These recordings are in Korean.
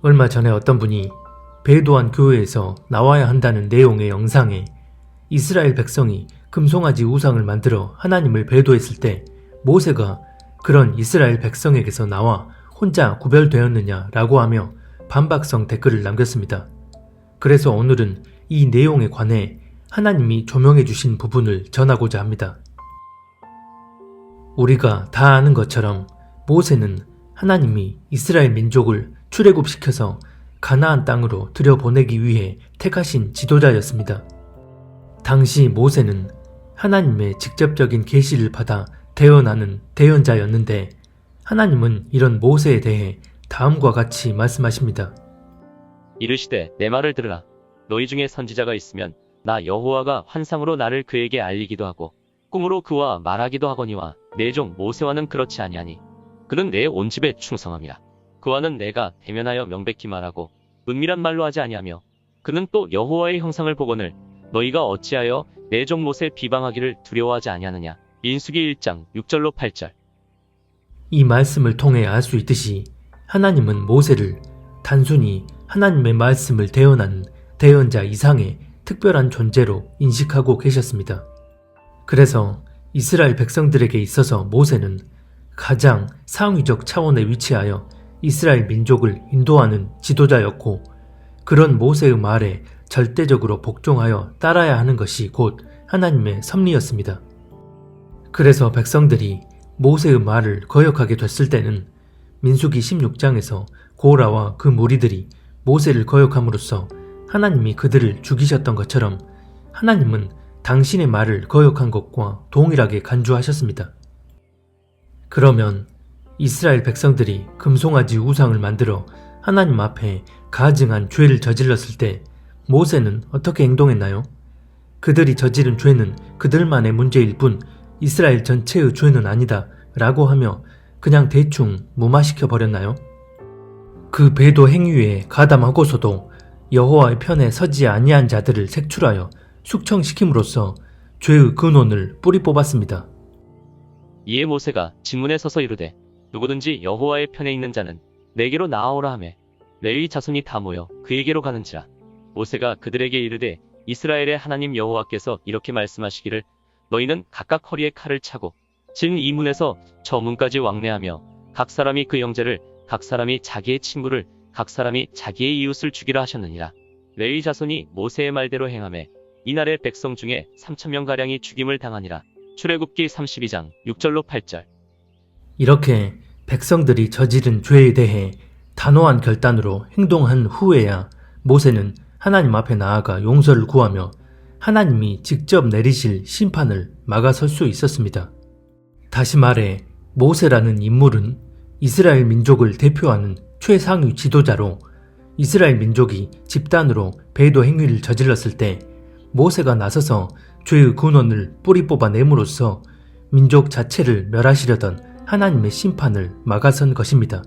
얼마 전에 어떤 분이 배도한 교회에서 나와야 한다는 내용의 영상에 이스라엘 백성이 금송아지 우상을 만들어 하나님을 배도했을 때 모세가 그런 이스라엘 백성에게서 나와 혼자 구별되었느냐라고 하며 반박성 댓글을 남겼습니다. 그래서 오늘은 이 내용에 관해 하나님이 조명해 주신 부분을 전하고자 합니다. 우리가 다 아는 것처럼 모세는 하나님이 이스라엘 민족을 출애굽시켜서 가나안 땅으로 들여보내기 위해 택하신 지도자였습니다. 당시 모세는 하나님의 직접적인 계시를 받아 태어나는 대언자였는데 하나님은 이런 모세에 대해 다음과 같이 말씀하십니다. 이르시되 내 말을 들으라. 너희 중에 선지자가 있으면 나 여호와가 환상으로 나를 그에게 알리기도 하고 꿈으로 그와 말하기도 하거니와 내 종 모세와는 그렇지 아니하니 그는 내 온 집에 충성함이라. 그와는 내가 대면하여 명백히 말하고 은밀한 말로 하지 아니하며 그는 또 여호와의 형상을 보거늘 너희가 어찌하여 내 종 모세 비방하기를 두려워하지 아니하느냐. 민수기 1장 6절로 8절. 이 말씀을 통해 알 수 있듯이 하나님은 모세를 단순히 하나님의 말씀을 대언하는 대언자 이상의 특별한 존재로 인식하고 계셨습니다. 그래서 이스라엘 백성들에게 있어서 모세는 가장 상위적 차원에 위치하여 이스라엘 민족을 인도하는 지도자였고 그런 모세의 말에 절대적으로 복종하여 따라야 하는 것이 곧 하나님의 섭리였습니다. 그래서 백성들이 모세의 말을 거역하게 됐을 때는 민수기 16장에서 고라와 그 무리들이 모세를 거역함으로써 하나님이 그들을 죽이셨던 것처럼 하나님은 당신의 말을 거역한 것과 동일하게 간주하셨습니다. 그러면 이스라엘 백성들이 금송아지 우상을 만들어 하나님 앞에 가증한 죄를 저질렀을 때 모세는 어떻게 행동했나요? 그들이 저지른 죄는 그들만의 문제일 뿐 이스라엘 전체의 죄는 아니다 라고 하며 그냥 대충 무마시켜 버렸나요? 그 배도 행위에 가담하고서도 여호와의 편에 서지 아니한 자들을 색출하여 숙청시킴으로써 죄의 근원을 뿌리 뽑았습니다. 이에 모세가 진문에 서서 이르되 누구든지 여호와의 편에 있는 자는 내게로 나아오라 하매 레위 자손이 다 모여 그에게로 가는지라. 모세가 그들에게 이르되 이스라엘의 하나님 여호와께서 이렇게 말씀하시기를 너희는 각각 허리에 칼을 차고 진 이 문에서 저 문까지 왕래하며 각 사람이 그 형제를 각 사람이 자기의 친구를 각 사람이 자기의 이웃을 죽이라 하셨느니라. 레위 자손이 모세의 말대로 행하매 이날의 백성 중에 3,000명가량이 죽임을 당하니라. 출애굽기 32장 6절로 8절. 이렇게 백성들이 저지른 죄에 대해 단호한 결단으로 행동한 후에야 모세는 하나님 앞에 나아가 용서를 구하며 하나님이 직접 내리실 심판을 막아설 수 있었습니다. 다시 말해 모세라는 인물은 이스라엘 민족을 대표하는 최상위 지도자로 이스라엘 민족이 집단으로 배도 행위를 저질렀을 때 모세가 나서서 죄의 근원을 뿌리 뽑아냄으로써 민족 자체를 멸하시려던 하나님의 심판을 막아선 것입니다.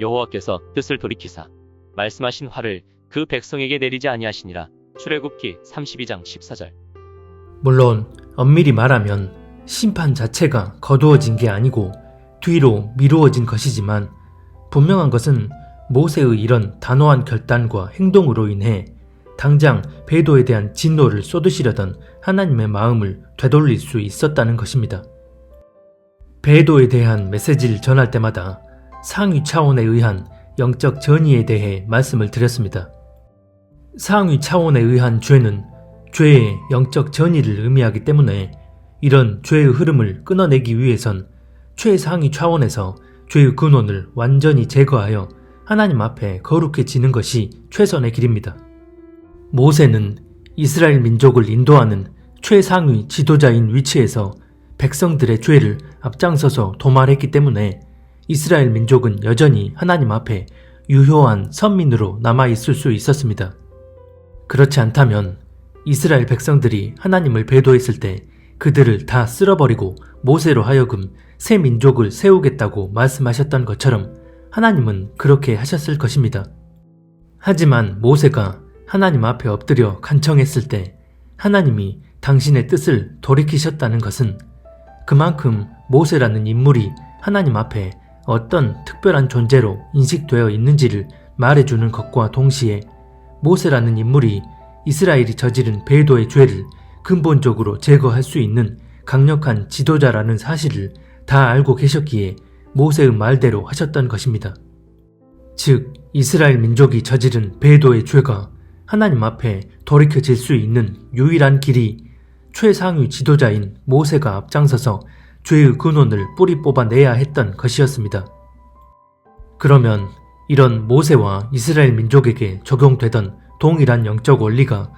여호와께서 뜻을 돌이키사 말씀하신 화를 그 백성에게 내리지 아니하시니라. 출애굽기 32장 14절. 물론 엄밀히 말하면 심판 자체가 거두어진 게 아니고 뒤로 미루어진 것이지만 분명한 것은 모세의 이런 단호한 결단과 행동으로 인해 당장 배도에 대한 진노를 쏟으시려던 하나님의 마음을 되돌릴 수 있었다는 것입니다. 배도에 대한 메시지를 전할 때마다 상위 차원에 의한 영적 전의에 대해 말씀을 드렸습니다. 상위 차원에 의한 죄는 죄의 영적 전의를 의미하기 때문에 이런 죄의 흐름을 끊어내기 위해선 최상위 차원에서 죄의 근원을 완전히 제거하여 하나님 앞에 거룩해지는 것이 최선의 길입니다. 모세는 이스라엘 민족을 인도하는 최상위 지도자인 위치에서 백성들의 죄를 앞장서서 도말했기 때문에 이스라엘 민족은 여전히 하나님 앞에 유효한 선민으로 남아있을 수 있었습니다. 그렇지 않다면 이스라엘 백성들이 하나님을 배도했을 때 그들을 다 쓸어버리고 모세로 하여금 새 민족을 세우겠다고 말씀하셨던 것처럼 하나님은 그렇게 하셨을 것입니다. 하지만 모세가 하나님 앞에 엎드려 간청했을 때 하나님이 당신의 뜻을 돌이키셨다는 것은 그만큼 모세라는 인물이 하나님 앞에 어떤 특별한 존재로 인식되어 있는지를 말해주는 것과 동시에 모세라는 인물이 이스라엘이 저지른 배도의 죄를 근본적으로 제거할 수 있는 강력한 지도자라는 사실을 다 알고 계셨기에 모세의 말대로 하셨던 것입니다. 즉, 이스라엘 민족이 저지른 배도의 죄가 하나님 앞에 돌이켜질 수 있는 유일한 길이 최상위 지도자인 모세가 앞장서서 죄의 근원을 뿌리 뽑아내야 했던 것이었습니다. 그러면 이런 모세와 이스라엘 민족에게 적용되던 동일한 영적 원리가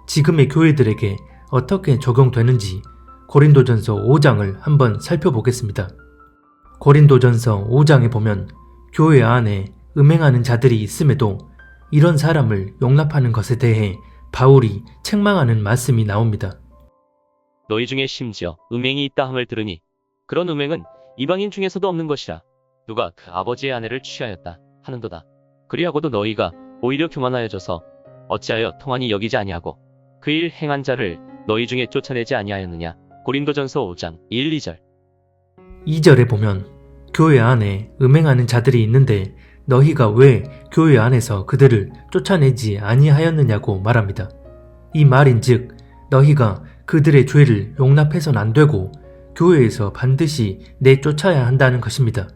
지금의 교회들에게 어떻게 적용되는지 고린도전서 5장을 한번 살펴보겠습니다. 고린도전서 5장에 보면 교회 안에 음행하는 자들이 있음에도 이런 사람을 용납하는 것에 대해 바울이 책망하는 말씀이 나옵니다. 너희 중에 심지어 음행이 있다 함을 들으니 그런 음행은 이방인 중에서도 없는 것이라. 누가 그 아버지의 아내를 취하였다 하는도다. 그리하고도 너희가 오히려 교만하여져서 어찌하여 통한이 여기지 아니하고 그 일 행한 자를 너희 중에 쫓아내지 아니하였느냐. 고린도전서 5장 1, 2절. 2절에 보면 교회 안에 음행하는 자들이 있는데 너희가 왜 교회 안에서 그들을 쫓아내지 아니하였느냐고 말합니다. 이 말인즉 너희가 그들의 죄를 용납해서는 안 되고 교회에서 반드시 내쫓아야 한다는 것입니다.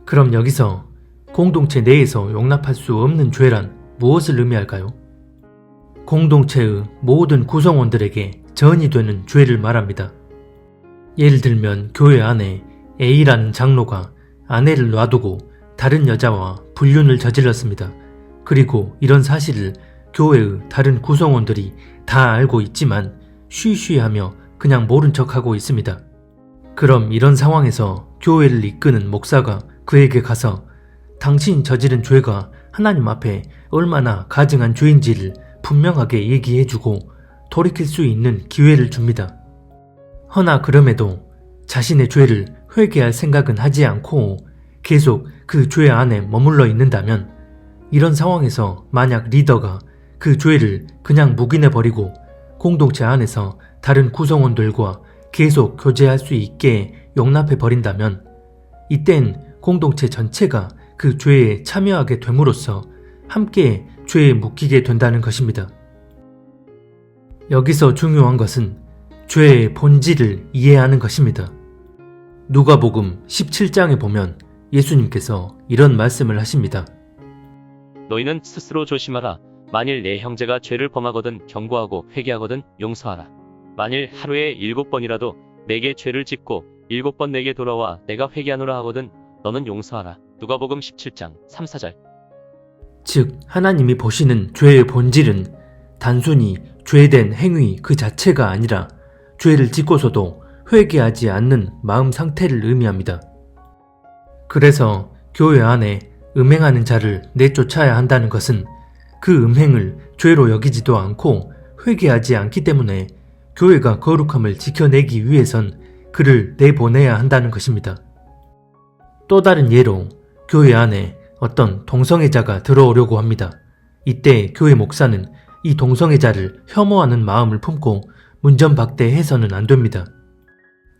그럼 여기서 공동체 내에서 용납할 수 없는 죄란 무엇을 의미할까요? 공동체의 모든 구성원들에게 전이 되는 죄를 말합니다. 예를 들면 교회 안에 A라는 장로가 아내를 놔두고 다른 여자와 불륜을 저질렀습니다. 그리고 이런 사실을 교회의 다른 구성원들이 다 알고 있지만 쉬쉬하며 그냥 모른 척하고 있습니다. 그럼 이런 상황에서 교회를 이끄는 목사가 그에게 가서 당신 저지른 죄가 하나님 앞에 얼마나 가증한 죄인지를 분명하게 얘기해주고 돌이킬 수 있는 기회를 줍니다. 허나 그럼에도 자신의 죄를 회개할 생각은 하지 않고 계속 그 죄 안에 머물러 있는다면 이런 상황에서 만약 리더가 그 죄를 그냥 묵인해버리고 공동체 안에서 다른 구성원들과 계속 교제할 수 있게 용납해버린다면 이땐 공동체 전체가 그 죄에 참여하게 됨으로써 함께 죄에 묶이게 된다는 것입니다. 여기서 중요한 것은 죄의 본질을 이해하는 것입니다. 누가복음 17장에 보면 예수님께서 이런 말씀을 하십니다. 너희는 스스로 조심하라. 만일 내 형제가 죄를 범하거든 경고하고 회개하거든 용서하라. 만일 하루에 7번이라도 내게 죄를 짓고 7번 내게 돌아와 내가 회개하노라 하거든 너는 용서하라. 누가복음 17장 3, 4절. 즉 하나님이 보시는 죄의 본질은 단순히 죄된 행위 그 자체가 아니라 죄를 짓고서도 회개하지 않는 마음 상태를 의미합니다. 그래서 교회 안에 음행하는 자를 내쫓아야 한다는 것은 그 음행을 죄로 여기지도 않고 회개하지 않기 때문에 교회가 거룩함을 지켜내기 위해선 그를 내보내야 한다는 것입니다. 또 다른 예로 교회 안에 어떤 동성애자가 들어오려고 합니다. 이때 교회 목사는 이 동성애자를 혐오하는 마음을 품고 문전박대해서는 안 됩니다.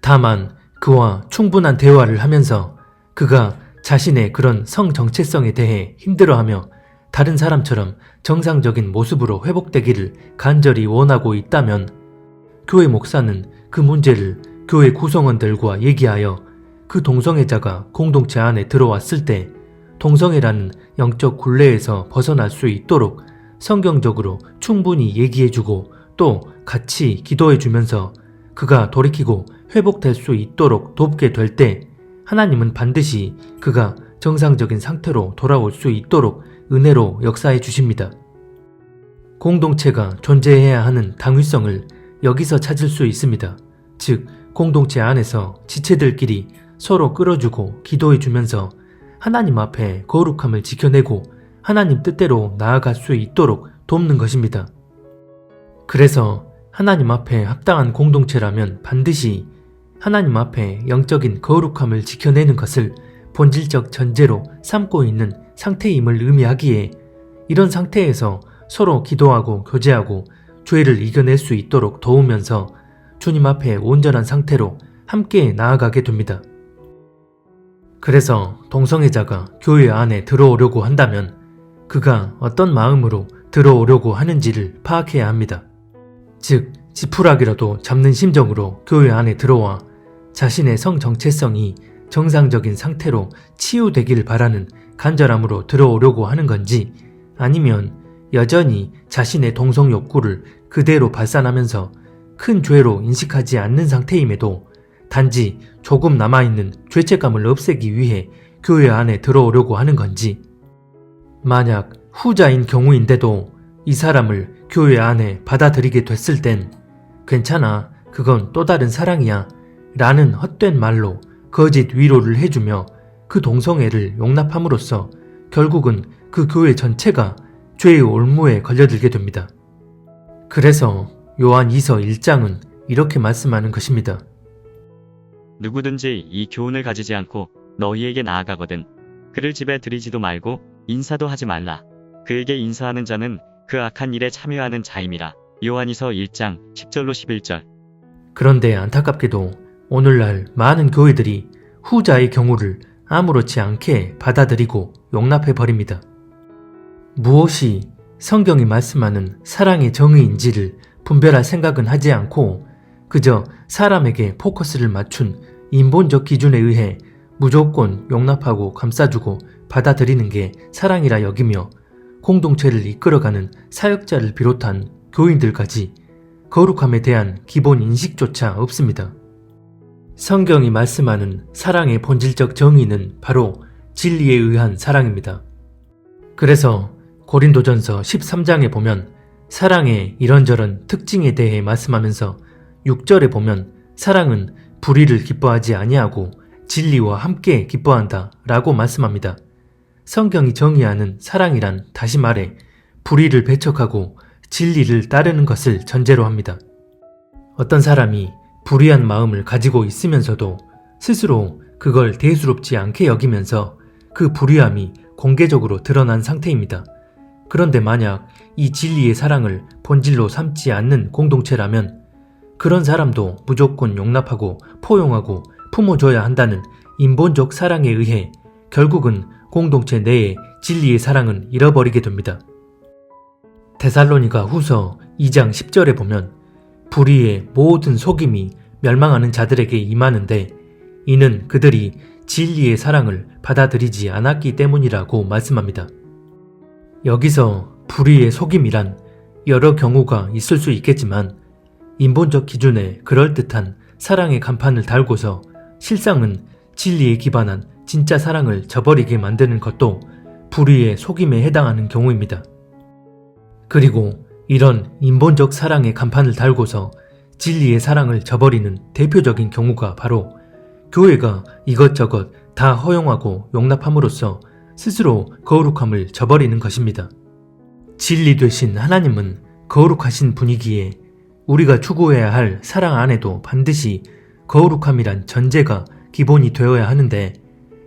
다만 그와 충분한 대화를 하면서 그가 자신의 그런 성 정체성에 대해 힘들어하며 다른 사람처럼 정상적인 모습으로 회복되기를 간절히 원하고 있다면 교회 목사는 그 문제를 교회 구성원들과 얘기하여 그 동성애자가 공동체 안에 들어왔을 때 동성애라는 영적 굴레에서 벗어날 수 있도록 성경적으로 충분히 얘기해주고 또 같이 기도해주면서 그가 돌이키고 회복될 수 있도록 돕게 될 때 하나님은 반드시 그가 정상적인 상태로 돌아올 수 있도록 은혜로 역사해 주십니다. 공동체가 존재해야 하는 당위성을 여기서 찾을 수 있습니다. 즉, 공동체 안에서 지체들끼리 서로 끌어주고 기도해주면서 하나님 앞에 거룩함을 지켜내고 하나님 뜻대로 나아갈 수 있도록 돕는 것입니다. 그래서 하나님 앞에 합당한 공동체라면 반드시 하나님 앞에 영적인 거룩함을 지켜내는 것을 본질적 전제로 삼고 있는 상태임을 의미하기에 이런 상태에서 서로 기도하고 교제하고 죄를 이겨낼 수 있도록 도우면서 주님 앞에 온전한 상태로 함께 나아가게 됩니다. 그래서 동성애자가 교회 안에 들어오려고 한다면 그가 어떤 마음으로 들어오려고 하는지를 파악해야 합니다. 즉, 지푸라기라도 잡는 심정으로 교회 안에 들어와 자신의 성 정체성이 정상적인 상태로 치유되길 바라는 간절함으로 들어오려고 하는 건지, 아니면 여전히 자신의 동성 욕구를 그대로 발산하면서 큰 죄로 인식하지 않는 상태임에도 단지 조금 남아있는 죄책감을 없애기 위해 교회 안에 들어오려고 하는 건지, 만약 후자인 경우인데도 이 사람을 교회 안에 받아들이게 됐을 땐 괜찮아, 그건 또 다른 사랑이야 라는 헛된 말로 거짓 위로를 해주며 그 동성애를 용납함으로써 결국은 그 교회 전체가 죄의 올무에 걸려들게 됩니다. 그래서 요한 2서 1장은 이렇게 말씀하는 것입니다. 누구든지 이 교훈을 가지지 않고 너희에게 나아가거든 그를 집에 들이지도 말고 인사도 하지 말라. 그에게 인사하는 자는 그 악한 일에 참여하는 자임이라. 요한이서 1장 10절로 11절. 그런데 안타깝게도 오늘날 많은 교회들이 후자의 경우를 아무렇지 않게 받아들이고 용납해버립니다. 무엇이 성경이 말씀하는 사랑의 정의인지를 분별할 생각은 하지 않고 그저 사람에게 포커스를 맞춘 인본적 기준에 의해 무조건 용납하고 감싸주고 받아들이는 게 사랑이라 여기며 공동체를 이끌어가는 사역자를 비롯한 교인들까지 거룩함에 대한 기본 인식조차 없습니다. 성경이 말씀하는 사랑의 본질적 정의는 바로 진리에 의한 사랑입니다. 그래서 고린도전서 13장에 보면 사랑의 이런저런 특징에 대해 말씀하면서 6절에 보면 사랑은 불의를 기뻐하지 아니하고 진리와 함께 기뻐한다 라고 말씀합니다. 성경이 정의하는 사랑이란 다시 말해 불의를 배척하고 진리를 따르는 것을 전제로 합니다. 어떤 사람이 불의한 마음을 가지고 있으면서도 스스로 그걸 대수롭지 않게 여기면서 그 불의함이 공개적으로 드러난 상태입니다. 그런데 만약 이 진리의 사랑을 본질로 삼지 않는 공동체라면 그런 사람도 무조건 용납하고 포용하고 품어줘야 한다는 인본적 사랑에 의해 결국은 공동체 내에 진리의 사랑은 잃어버리게 됩니다. 데살로니가 후서 2장 10절에 보면 불의의 모든 속임이 멸망하는 자들에게 임하는데 이는 그들이 진리의 사랑을 받아들이지 않았기 때문이라고 말씀합니다. 여기서 불의의 속임이란 여러 경우가 있을 수 있겠지만 인본적 기준에 그럴듯한 사랑의 간판을 달고서 실상은 진리에 기반한 진짜 사랑을 저버리게 만드는 것도 불의의 속임에 해당하는 경우입니다. 그리고 이런 인본적 사랑의 간판을 달고서 진리의 사랑을 저버리는 대표적인 경우가 바로 교회가 이것저것 다 허용하고 용납함으로써 스스로 거룩함을 저버리는 것입니다. 진리 되신 하나님은 거룩하신 분이기에 우리가 추구해야 할 사랑 안에도 반드시 거룩함이란 전제가 기본이 되어야 하는데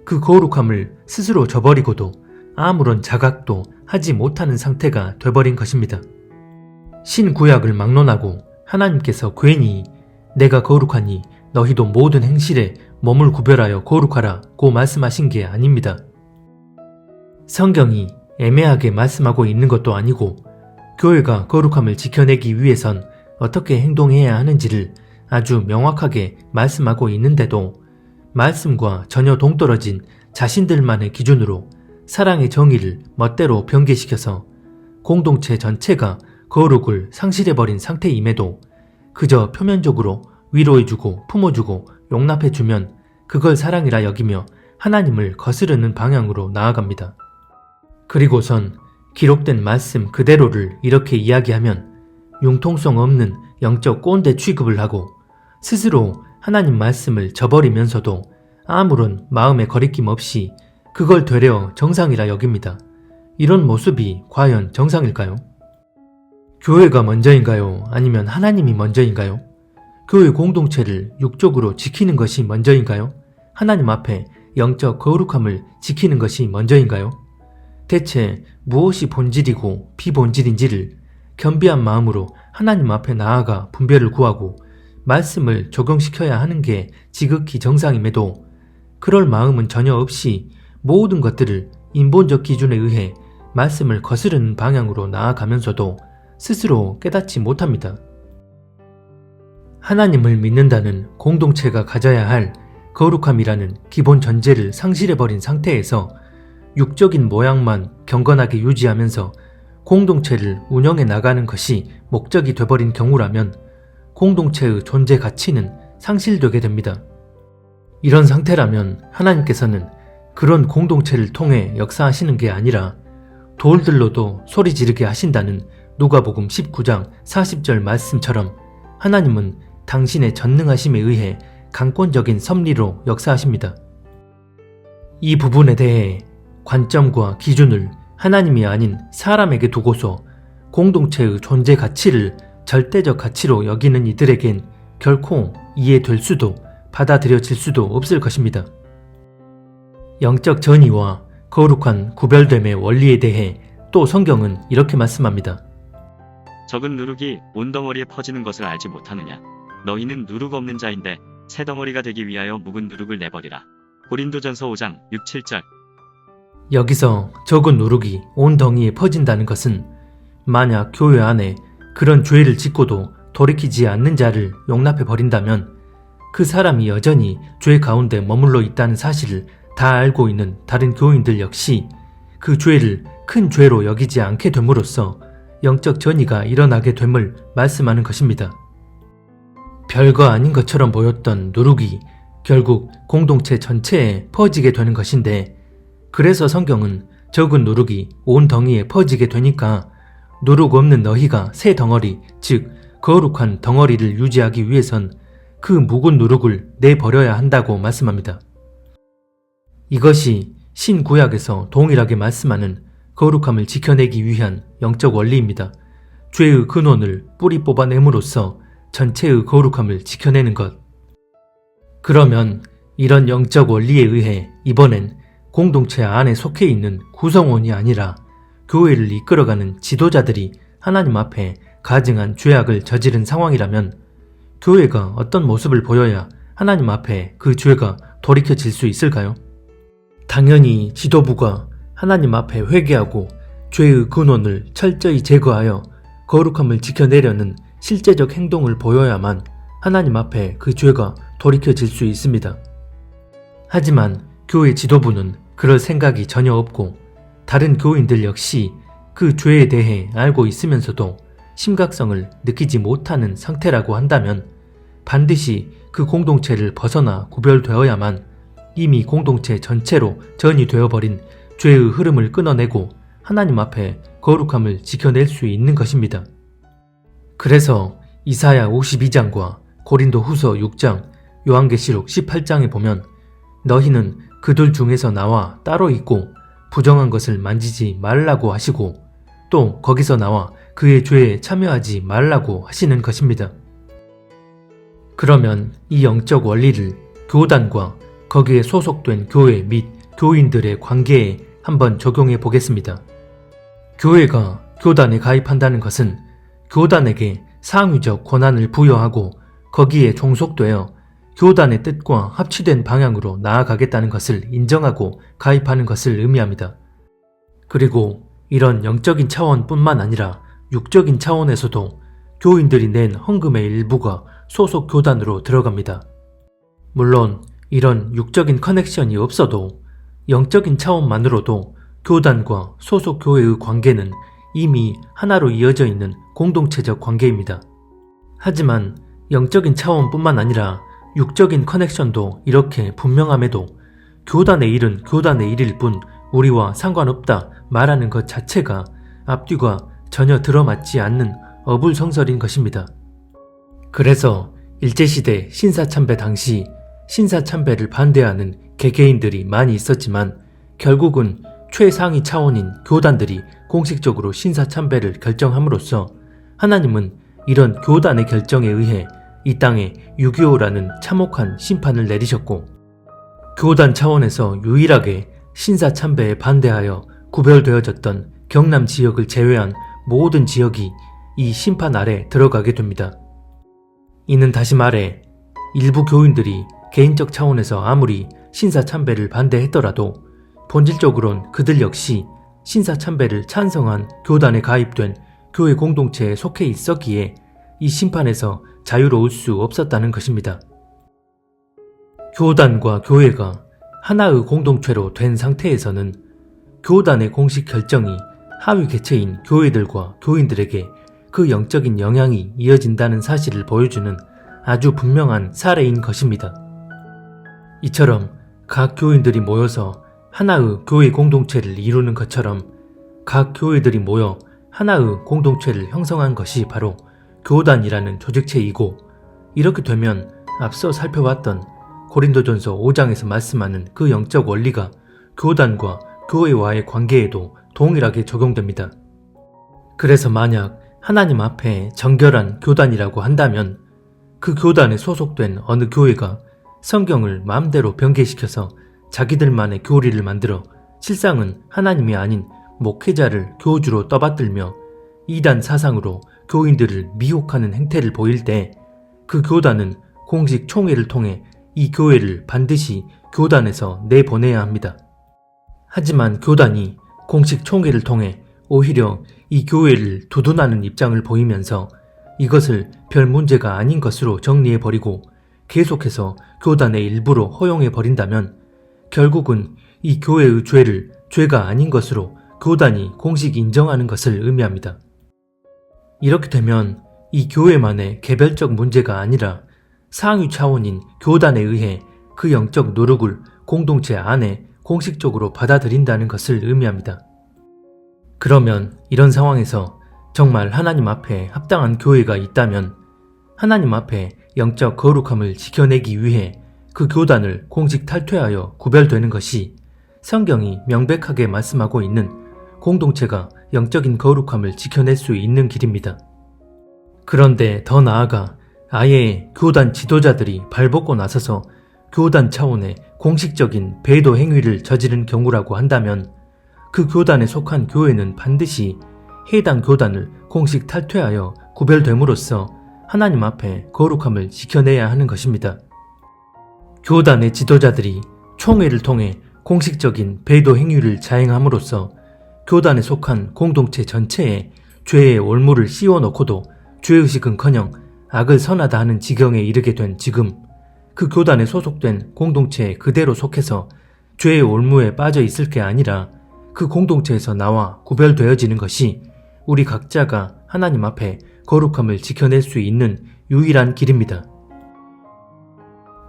그 거룩함을 스스로 저버리고도 아무런 자각도 하지 못하는 상태가 돼버린 것입니다. 신구약을 막론하고 하나님께서 괜히 내가 거룩하니 너희도 모든 행실에 몸을 구별하여 거룩하라고 말씀하신 게 아닙니다. 성경이 애매하게 말씀하고 있는 것도 아니고 교회가 거룩함을 지켜내기 위해선 어떻게 행동해야 하는지를 아주 명확하게 말씀하고 있는데도 말씀과 전혀 동떨어진 자신들만의 기준으로 사랑의 정의를 멋대로 변개시켜서 공동체 전체가 거룩을 상실해버린 상태임에도 그저 표면적으로 위로해주고 품어주고 용납해주면 그걸 사랑이라 여기며 하나님을 거스르는 방향으로 나아갑니다. 그리고선 기록된 말씀 그대로를 이렇게 이야기하면 융통성 없는 영적 꼰대 취급을 하고 스스로 하나님 말씀을 저버리면서도 아무런 마음의 거리낌 없이 그걸 되려 정상이라 여깁니다. 이런 모습이 과연 정상일까요? 교회가 먼저인가요? 아니면 하나님이 먼저인가요? 교회 공동체를 육적으로 지키는 것이 먼저인가요? 하나님 앞에 영적 거룩함을 지키는 것이 먼저인가요? 대체 무엇이 본질이고 비본질인지를 겸비한 마음으로 하나님 앞에 나아가 분별을 구하고 말씀을 적용시켜야 하는 게 지극히 정상임에도 그럴 마음은 전혀 없이 모든 것들을 인본적 기준에 의해 말씀을 거스르는 방향으로 나아가면서도 스스로 깨닫지 못합니다. 하나님을 믿는다는 공동체가 가져야 할 거룩함이라는 기본 전제를 상실해버린 상태에서 육적인 모양만 경건하게 유지하면서 공동체를 운영해 나가는 것이 목적이 돼버린 경우라면 공동체의 존재 가치는 상실되게 됩니다. 이런 상태라면 하나님께서는 그런 공동체를 통해 역사하시는 게 아니라 돌들로도 소리 지르게 하신다는 누가복음 19장 40절 말씀처럼 하나님은 당신의 전능하심에 의해 강권적인 섭리로 역사하십니다. 이 부분에 대해 관점과 기준을 하나님이 아닌 사람에게 두고서 공동체의 존재 가치를 절대적 가치로 여기는 이들에겐 결코 이해될 수도 받아들여질 수도 없을 것입니다. 영적 전이와 거룩한 구별됨의 원리에 대해 또 성경은 이렇게 말씀합니다. 적은 누룩이 온 덩어리에 퍼지는 것을 알지 못하느냐. 너희는 누룩 없는 자인데 새 덩어리가 되기 위하여 묵은 누룩을 내버리라. 고린도전서 5장 6, 7절. 여기서 적은 누룩이 온 덩이에 퍼진다는 것은 만약 교회 안에 그런 죄를 짓고도 돌이키지 않는 자를 용납해 버린다면 그 사람이 여전히 죄 가운데 머물러 있다는 사실을 다 알고 있는 다른 교인들 역시 그 죄를 큰 죄로 여기지 않게 됨으로써 영적 전이가 일어나게 됨을 말씀하는 것입니다. 별거 아닌 것처럼 보였던 누룩이 결국 공동체 전체에 퍼지게 되는 것인데, 그래서 성경은 적은 누룩이 온 덩이에 퍼지게 되니까 누룩 없는 너희가 새 덩어리, 즉 거룩한 덩어리를 유지하기 위해선 그 묵은 누룩을 내버려야 한다고 말씀합니다. 이것이 신구약에서 동일하게 말씀하는 거룩함을 지켜내기 위한 영적 원리입니다. 죄의 근원을 뿌리 뽑아냄으로써 전체의 거룩함을 지켜내는 것. 그러면 이런 영적 원리에 의해 이번엔 공동체 안에 속해 있는 구성원이 아니라 교회를 이끌어가는 지도자들이 하나님 앞에 가증한 죄악을 저지른 상황이라면 교회가 어떤 모습을 보여야 하나님 앞에 그 죄가 돌이켜질 수 있을까요? 당연히 지도부가 하나님 앞에 회개하고 죄의 근원을 철저히 제거하여 거룩함을 지켜내려는 실제적 행동을 보여야만 하나님 앞에 그 죄가 돌이켜질 수 있습니다. 하지만 교회 지도부는 그럴 생각이 전혀 없고 다른 교인들 역시 그 죄에 대해 알고 있으면서도 심각성을 느끼지 못하는 상태라고 한다면 반드시 그 공동체를 벗어나 구별되어야만 이미 공동체 전체로 전이 되어버린 죄의 흐름을 끊어내고 하나님 앞에 거룩함을 지켜낼 수 있는 것입니다. 그래서 이사야 52장과 고린도 후서 6장, 요한계시록 18장에 보면 너희는 그들 중에서 나와 따로 있고 부정한 것을 만지지 말라고 하시고 또 거기서 나와 그의 죄에 참여하지 말라고 하시는 것입니다. 그러면 이 영적 원리를 교단과 거기에 소속된 교회 및 교인들의 관계에 한번 적용해 보겠습니다. 교회가 교단에 가입한다는 것은 교단에게 상위적 권한을 부여하고 거기에 종속되어 교단의 뜻과 합치된 방향으로 나아가겠다는 것을 인정하고 가입하는 것을 의미합니다. 그리고 이런 영적인 차원뿐만 아니라 육적인 차원에서도 교인들이 낸 헌금의 일부가 소속 교단으로 들어갑니다. 물론 이런 육적인 커넥션이 없어도 영적인 차원만으로도 교단과 소속 교회의 관계는 이미 하나로 이어져 있는 공동체적 관계입니다. 하지만 영적인 차원뿐만 아니라 육적인 커넥션도 이렇게 분명함에도 교단의 일은 교단의 일일 뿐 우리와 상관없다 말하는 것 자체가 앞뒤가 전혀 들어맞지 않는 어불성설인 것입니다. 그래서 일제시대 신사참배 당시 신사참배를 반대하는 개개인들이 많이 있었지만 결국은 최상위 차원인 교단들이 공식적으로 신사참배를 결정함으로써 하나님은 이런 교단의 결정에 의해 이 땅에 6.25라는 참혹한 심판을 내리셨고 교단 차원에서 유일하게 신사참배에 반대하여 구별되어졌던 경남 지역을 제외한 모든 지역이 이 심판 아래 들어가게 됩니다. 이는 다시 말해 일부 교인들이 개인적 차원에서 아무리 신사참배를 반대했더라도 본질적으론 그들 역시 신사참배를 찬성한 교단에 가입된 교회 공동체에 속해 있었기에 이 심판에서 자유로울 수 없었다는 것입니다. 교단과 교회가 하나의 공동체로 된 상태에서는 교단의 공식 결정이 하위 개체인 교회들과 교인들에게 그 영적인 영향이 이어진다는 사실을 보여주는 아주 분명한 사례인 것입니다. 이처럼 각 교인들이 모여서 하나의 교회 공동체를 이루는 것처럼 각 교회들이 모여 하나의 공동체를 형성한 것이 바로 교단이라는 조직체이고, 이렇게 되면 앞서 살펴봤던 고린도전서 5장에서 말씀하는 그 영적 원리가 교단과 교회와의 관계에도 동일하게 적용됩니다. 그래서 만약 하나님 앞에 정결한 교단이라고 한다면 그 교단에 소속된 어느 교회가 성경을 마음대로 변개시켜서 자기들만의 교리를 만들어 실상은 하나님이 아닌 목회자를 교주로 떠받들며 이단 사상으로 교인들을 미혹하는 행태를 보일 때 그 교단은 공식 총회를 통해 이 교회를 반드시 교단에서 내보내야 합니다. 하지만 교단이 공식 총회를 통해 오히려 이 교회를 두둔하는 입장을 보이면서 이것을 별 문제가 아닌 것으로 정리해버리고 계속해서 교단의 일부로 허용해버린다면 결국은 이 교회의 죄를 죄가 아닌 것으로 교단이 공식 인정하는 것을 의미합니다. 이렇게 되면 이 교회만의 개별적 문제가 아니라 상위 차원인 교단에 의해 그 영적 노력을 공동체 안에 공식적으로 받아들인다는 것을 의미합니다. 그러면 이런 상황에서 정말 하나님 앞에 합당한 교회가 있다면 하나님 앞에 영적 거룩함을 지켜내기 위해 그 교단을 공식 탈퇴하여 구별되는 것이 성경이 명백하게 말씀하고 있는 공동체가 영적인 거룩함을 지켜낼 수 있는 길입니다. 그런데 더 나아가 아예 교단 지도자들이 발벗고 나서서 교단 차원의 공식적인 배도 행위를 저지른 경우라고 한다면 그 교단에 속한 교회는 반드시 해당 교단을 공식 탈퇴하여 구별됨으로써 하나님 앞에 거룩함을 지켜내야 하는 것입니다. 교단의 지도자들이 총회를 통해 공식적인 배도 행위를 자행함으로써 교단에 속한 공동체 전체에 죄의 올무를 씌워놓고도 죄의식은커녕 악을 선하다 하는 지경에 이르게 된 지금 그 교단에 소속된 공동체에 그대로 속해서 죄의 올무에 빠져 있을 게 아니라 그 공동체에서 나와 구별되어지는 것이 우리 각자가 하나님 앞에 거룩함을 지켜낼 수 있는 유일한 길입니다.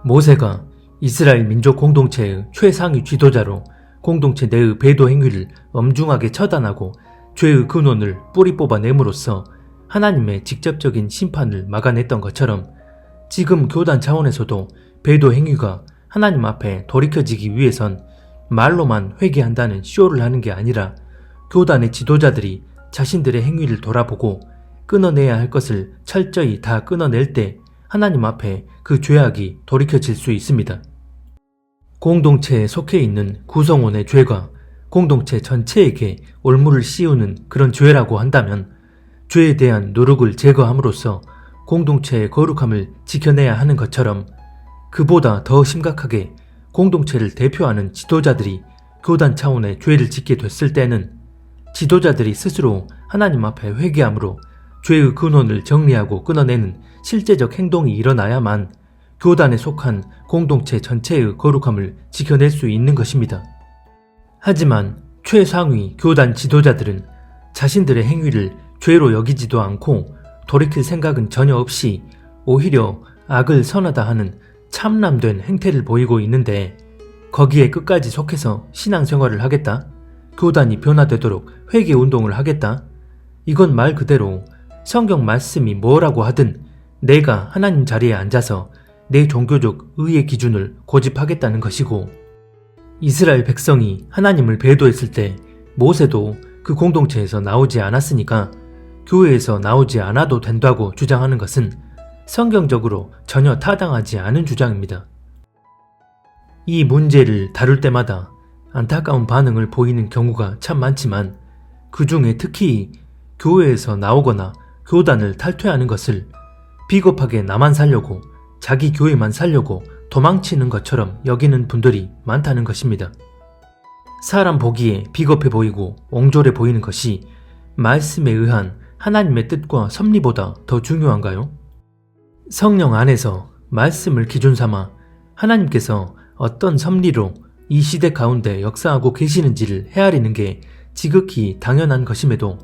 모세가 이스라엘 민족 공동체의 최상위 지도자로 공동체 내의 배도 행위를 엄중하게 처단하고 죄의 근원을 뿌리 뽑아냄으로써 하나님의 직접적인 심판을 막아냈던 것처럼 지금 교단 차원에서도 배도 행위가 하나님 앞에 돌이켜지기 위해선 말로만 회개한다는 쇼를 하는 게 아니라 교단의 지도자들이 자신들의 행위를 돌아보고 끊어내야 할 것을 철저히 다 끊어낼 때 하나님 앞에 그 죄악이 돌이켜질 수 있습니다. 공동체에 속해 있는 구성원의 죄가 공동체 전체에게 올무를 씌우는 그런 죄라고 한다면 죄에 대한 노력을 제거함으로써 공동체의 거룩함을 지켜내야 하는 것처럼 그보다 더 심각하게 공동체를 대표하는 지도자들이 교단 차원의 죄를 짓게 됐을 때는 지도자들이 스스로 하나님 앞에 회개함으로 죄의 근원을 정리하고 끊어내는 실제적 행동이 일어나야만 교단에 속한 공동체 전체의 거룩함을 지켜낼 수 있는 것입니다. 하지만 최상위 교단 지도자들은 자신들의 행위를 죄로 여기지도 않고 돌이킬 생각은 전혀 없이 오히려 악을 선하다 하는 참람된 행태를 보이고 있는데 거기에 끝까지 속해서 신앙생활을 하겠다? 교단이 변화되도록 회개운동을 하겠다? 이건 말 그대로 성경 말씀이 뭐라고 하든 내가 하나님 자리에 앉아서 내 종교적 의의 기준을 고집하겠다는 것이고, 이스라엘 백성이 하나님을 배도했을 때 모세도 그 공동체에서 나오지 않았으니까 교회에서 나오지 않아도 된다고 주장하는 것은 성경적으로 전혀 타당하지 않은 주장입니다. 이 문제를 다룰 때마다 안타까운 반응을 보이는 경우가 참 많지만 그 중에 특히 교회에서 나오거나 교단을 탈퇴하는 것을 비겁하게 나만 살려고 자기 교회만 살려고 도망치는 것처럼 여기는 분들이 많다는 것입니다. 사람 보기에 비겁해 보이고 옹졸해 보이는 것이 말씀에 의한 하나님의 뜻과 섭리보다 더 중요한가요? 성령 안에서 말씀을 기준 삼아 하나님께서 어떤 섭리로 이 시대 가운데 역사하고 계시는지를 헤아리는 게 지극히 당연한 것임에도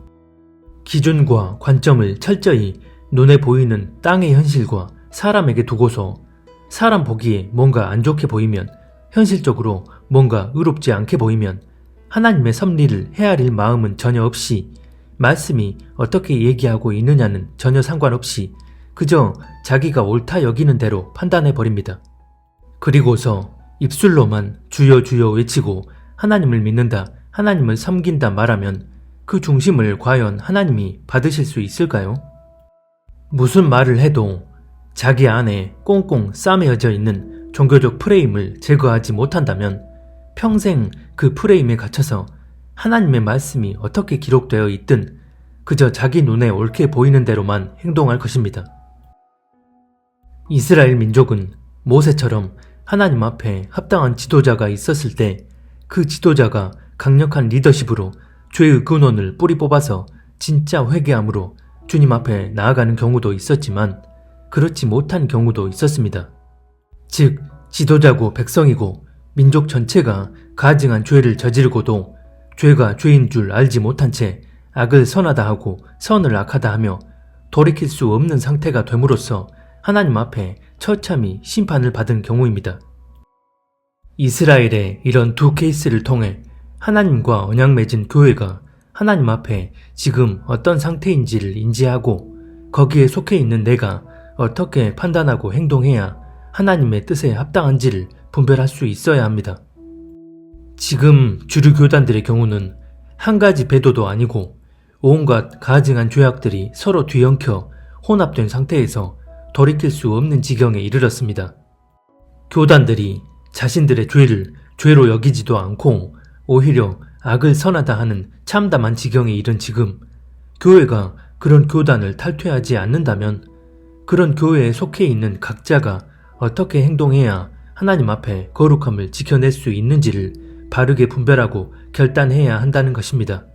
기준과 관점을 철저히 눈에 보이는 땅의 현실과 사람에게 두고서 사람 보기에 뭔가 안 좋게 보이면, 현실적으로 뭔가 의롭지 않게 보이면 하나님의 섭리를 헤아릴 마음은 전혀 없이, 말씀이 어떻게 얘기하고 있느냐는 전혀 상관없이 그저 자기가 옳다 여기는 대로 판단해버립니다. 그리고서 입술로만 주여 주여 외치고 하나님을 믿는다, 하나님을 섬긴다 말하면 그 중심을 과연 하나님이 받으실 수 있을까요? 무슨 말을 해도 자기 안에 꽁꽁 싸매어져 있는 종교적 프레임을 제거하지 못한다면 평생 그 프레임에 갇혀서 하나님의 말씀이 어떻게 기록되어 있든 그저 자기 눈에 옳게 보이는 대로만 행동할 것입니다. 이스라엘 민족은 모세처럼 하나님 앞에 합당한 지도자가 있었을 때 그 지도자가 강력한 리더십으로 죄의 근원을 뿌리 뽑아서 진짜 회개함으로 주님 앞에 나아가는 경우도 있었지만 그렇지 못한 경우도 있었습니다. 즉, 지도자고 백성이고 민족 전체가 가증한 죄를 저지르고도 죄가 죄인 줄 알지 못한 채 악을 선하다 하고 선을 악하다 하며 돌이킬 수 없는 상태가 됨으로써 하나님 앞에 처참히 심판을 받은 경우입니다. 이스라엘의 이런 두 케이스를 통해 하나님과 언약 맺은 교회가 하나님 앞에 지금 어떤 상태인지를 인지하고 거기에 속해 있는 내가 어떻게 판단하고 행동해야 하나님의 뜻에 합당한지를 분별할 수 있어야 합니다. 지금 주류 교단들의 경우는 한 가지 배도도 아니고 온갖 가증한 죄악들이 서로 뒤엉켜 혼합된 상태에서 돌이킬 수 없는 지경에 이르렀습니다. 교단들이 자신들의 죄를 죄로 여기지도 않고 오히려 악을 선하다 하는 참담한 지경에 이른 지금 교회가 그런 교단을 탈퇴하지 않는다면 그런 교회에 속해 있는 각자가 어떻게 행동해야 하나님 앞에 거룩함을 지켜낼 수 있는지를 바르게 분별하고 결단해야 한다는 것입니다.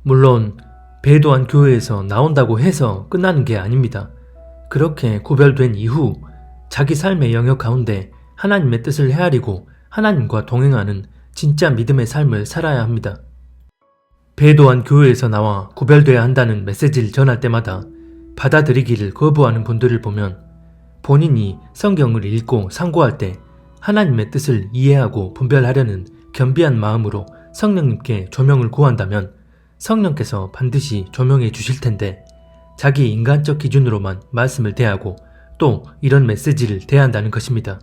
물론 배도한 교회에서 나온다고 해서 끝나는 게 아닙니다. 그렇게 구별된 이후 자기 삶의 영역 가운데 하나님의 뜻을 헤아리고 하나님과 동행하는 진짜 믿음의 삶을 살아야 합니다. 배도한 교회에서 나와 구별돼야 한다는 메시지를 전할 때마다 받아들이기를 거부하는 분들을 보면 본인이 성경을 읽고 상고할 때 하나님의 뜻을 이해하고 분별하려는 겸비한 마음으로 성령님께 조명을 구한다면 성령께서 반드시 조명해 주실 텐데 자기 인간적 기준으로만 말씀을 대하고 또 이런 메시지를 대한다는 것입니다.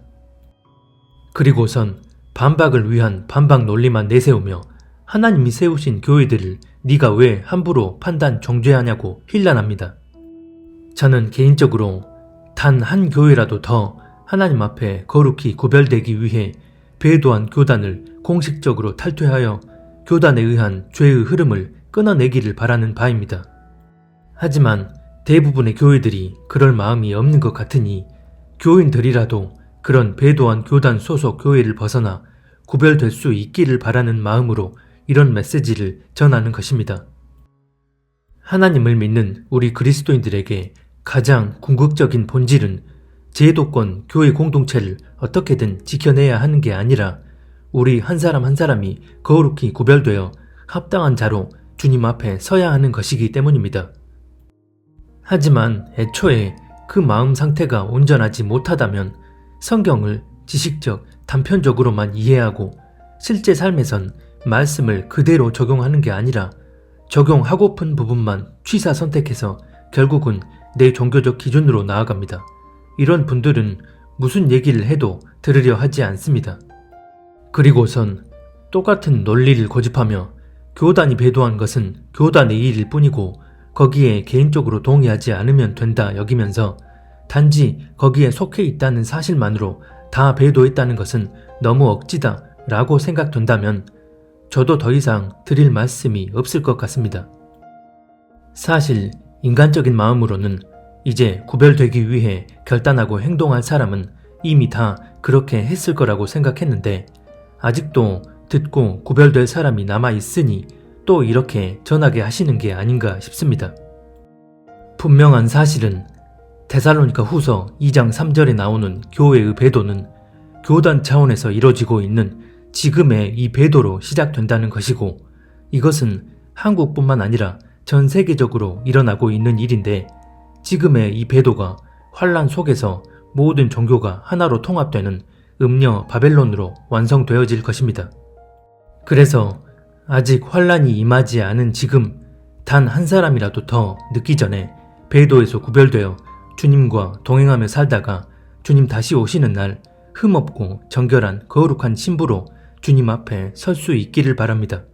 그리고선 반박을 위한 반박 논리만 내세우며 하나님이 세우신 교회들을 네가 왜 함부로 판단 정죄하냐고 힐난합니다. 저는 개인적으로 단 한 교회라도 더 하나님 앞에 거룩히 구별되기 위해 배도한 교단을 공식적으로 탈퇴하여 교단에 의한 죄의 흐름을 끊어내기를 바라는 바입니다. 하지만 대부분의 교회들이 그럴 마음이 없는 것 같으니 교인들이라도 그런 배도한 교단 소속 교회를 벗어나 구별될 수 있기를 바라는 마음으로 이런 메시지를 전하는 것입니다. 하나님을 믿는 우리 그리스도인들에게 가장 궁극적인 본질은 제도권 교회 공동체를 어떻게든 지켜내야 하는 게 아니라 우리 한 사람 한 사람이 거룩히 구별되어 합당한 자로 주님 앞에 서야 하는 것이기 때문입니다. 하지만 애초에 그 마음 상태가 온전하지 못하다면 성경을 지식적, 단편적으로만 이해하고 실제 삶에선 말씀을 그대로 적용하는 게 아니라 적용하고픈 부분만 취사 선택해서 결국은 내 종교적 기준으로 나아갑니다. 이런 분들은 무슨 얘기를 해도 들으려 하지 않습니다. 그리고선 똑같은 논리를 고집하며 교단이 배도한 것은 교단의 일일 뿐이고 거기에 개인적으로 동의하지 않으면 된다 여기면서 단지 거기에 속해 있다는 사실만으로 다 배도했다는 것은 너무 억지다 라고 생각된다면 저도 더 이상 드릴 말씀이 없을 것 같습니다. 사실 인간적인 마음으로는 이제 구별되기 위해 결단하고 행동할 사람은 이미 다 그렇게 했을 거라고 생각했는데 아직도 듣고 구별될 사람이 남아있으니 또 이렇게 전하게 하시는 게 아닌가 싶습니다. 분명한 사실은 데살로니가 후서 2장 3절에 나오는 교회의 배도는 교단 차원에서 이루어지고 있는 지금의 이 배도로 시작된다는 것이고, 이것은 한국뿐만 아니라 전 세계적으로 일어나고 있는 일인데, 지금의 이 배도가 환란 속에서 모든 종교가 하나로 통합되는 음녀 바벨론으로 완성되어질 것입니다. 그래서 아직 환란이 임하지 않은 지금 단 한 사람이라도 더 늦기 전에 배도에서 구별되어 주님과 동행하며 살다가 주님 다시 오시는 날 흠없고 정결한 거룩한 신부로 주님 앞에 설 수 있기를 바랍니다.